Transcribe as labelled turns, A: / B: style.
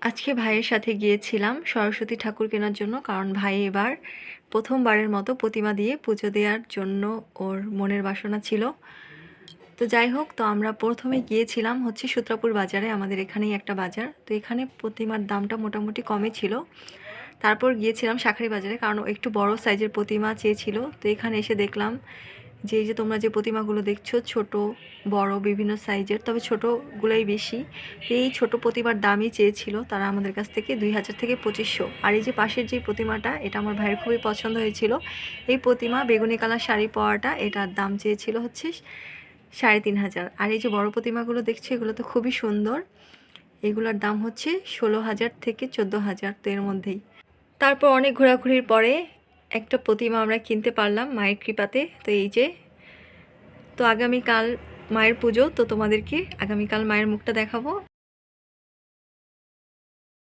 A: আজকে ভাইয়ের সাথে গিয়েছিলাম সরস্বতী ঠাকুর কেনার জন্য, কারণ ভাই এবার প্রথমবারের মতো প্রতিমা দিয়ে পুজো দেওয়ার জন্য ওর মনের বাসনা ছিল। তো যাই হোক, তো আমরা প্রথমে গিয়েছিলাম হচ্ছে সূত্রাপুর বাজারে, আমাদের এখানেই একটা বাজার। তো এখানে প্রতিমার দামটা মোটামুটি কমই ছিল। তারপর গিয়েছিলাম শাঁখারি বাজারে, কারণ ও একটু বড় সাইজের প্রতিমা চেয়েছিল। তো এখানে এসে দেখলাম যে এই যে তোমরা যে প্রতিমাগুলো দেখছো, ছোট বড় বিভিন্ন সাইজের, তবে ছোটোগুলোই বেশি। তো এই ছোট প্রতিমার দামই চেয়েছিল তারা আমাদের কাছ থেকে 2000 থেকে 2500। আর এই যে পাশের যে প্রতিমাটা, এটা আমার ভাইয়ের খুবই পছন্দ হয়েছিল। এই প্রতিমা বেগুনি কালার শাড়ি পরাটা, এটার দাম চেয়েছিল হচ্ছে 3500। আর এই যে বড় প্রতিমাগুলো দেখছো, এগুলো তো খুবই সুন্দর। এগুলোর দাম হচ্ছে 16000 থেকে 14000, তো এর মধ্যেই। তারপর অনেক ঘোরাঘুরির পরে একটা প্রতিমা আমরা কিনতে পারলাম মায়ের কৃপাতে। তো এই যে, তো আগামীকাল মায়ের পুজো, তো তোমাদেরকে আগামীকাল মায়ের মুখটা দেখাবো।